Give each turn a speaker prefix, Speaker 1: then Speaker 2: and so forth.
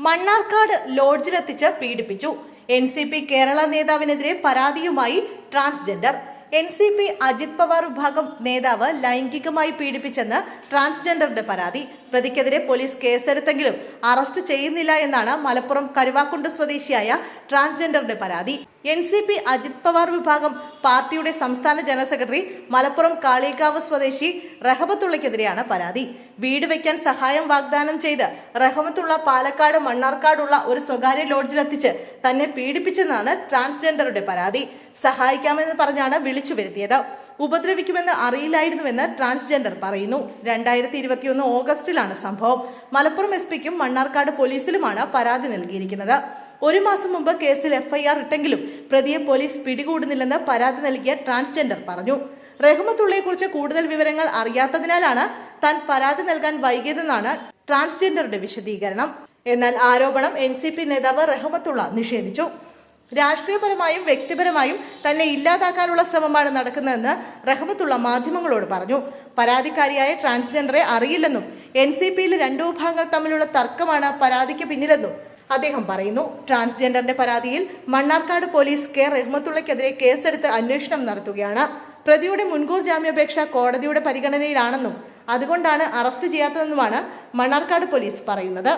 Speaker 1: മണ്ണാർക്കാട് ലോഡ്ജിലെത്തിച്ച് പീഡിപ്പിച്ചു. NCP കേരള നേതാവിനെതിരെ പരാതിയുമായി transgender. NCP Ajith Pawar വിഭാഗം നേതാവ് ലൈംഗികമായി പീഡിപ്പിച്ചെന്ന് ട്രാൻസ്ജെൻഡറുടെ പരാതി. പ്രതിക്കെതിരെ പോലീസ് കേസെടുത്തെങ്കിലും അറസ്റ്റ് ചെയ്യുന്നില്ല എന്നാണ് മലപ്പുറം കരുവാക്കുണ്ട് സ്വദേശിയായ ട്രാൻസ്ജെൻഡറുടെ പരാതി. NCP അജിത് പവാർ വിഭാഗം പാർട്ടിയുടെ സംസ്ഥാന ജനറൽ സെക്രട്ടറി മലപ്പുറം കാളികാവ് സ്വദേശി റഹമത്തുള്ളക്കെതിരെയാണ് പരാതി. വീട് വയ്ക്കാൻ സഹായം വാഗ്ദാനം ചെയ്ത് റഹമത്തുള്ള പാലക്കാട് മണ്ണാർക്കാടുള്ള ഒരു സ്വകാര്യ ലോഡ്ജിലെത്തിച്ച് തന്നെ പീഡിപ്പിച്ചെന്നാണ് ട്രാൻസ്ജെൻഡറുടെ പരാതി. സഹായിക്കാമെന്ന് പറഞ്ഞാണ് വിളിച്ചു വരുത്തിയത്. ഉപദ്രവിക്കുമെന്ന് അറിയില്ലായിരുന്നുവെന്ന് ട്രാൻസ്ജെൻഡർ പറയുന്നു. 2021 ഓഗസ്റ്റിലാണ് സംഭവം. മലപ്പുറം SPക്കും മണ്ണാർക്കാട് പോലീസിലുമാണ് പരാതി നൽകിയിരിക്കുന്നത്. 1 മാസം മുമ്പ് കേസിൽ FIR ഇട്ടെങ്കിലും പ്രതിയെ പോലീസ് പിടികൂടുന്നില്ലെന്ന് പരാതി നൽകിയ ട്രാൻസ്ജെൻഡർ പറഞ്ഞു. റഹ്മത്തുള്ളയെക്കുറിച്ച് കൂടുതൽ വിവരങ്ങൾ അറിയാത്തതിനാലാണ് താൻ പരാതി നൽകാൻ വൈകിയതെന്നാണ് ട്രാൻസ്ജെൻഡറുടെ വിശദീകരണം. എന്നാൽ ആരോപണം NCP നേതാവ് റഹ്മത്തുള്ള നിഷേധിച്ചു. രാഷ്ട്രീയപരമായും വ്യക്തിപരമായും തന്നെ ഇല്ലാതാക്കാനുള്ള ശ്രമമാണ് നടക്കുന്നതെന്ന് റഹ്മത്തുള്ള മാധ്യമങ്ങളോട് പറഞ്ഞു. പരാതിക്കാരിയായ ട്രാൻസ്ജെൻഡറെ അറിയില്ലെന്നും NCPയിലെ 2 വിഭാഗങ്ങൾ തമ്മിലുള്ള തർക്കമാണ് പരാതിക്ക് പിന്നിലെന്നും അദ്ദേഹം പറയുന്നു. ട്രാൻസ്ജെൻഡറിന്റെ പരാതിയിൽ മണ്ണാർക്കാട് പോലീസ് റഹ്മത്തുള്ളക്കെതിരെ കേസെടുത്ത് അന്വേഷണം നടത്തുകയാണ്. പ്രതിയുടെ മുൻകൂർ ജാമ്യാപേക്ഷ കോടതിയുടെ പരിഗണനയിലാണെന്നും അതുകൊണ്ടാണ് അറസ്റ്റ് ചെയ്യാത്തതെന്നുമാണ് മണ്ണാർക്കാട് പോലീസ് പറയുന്നത്.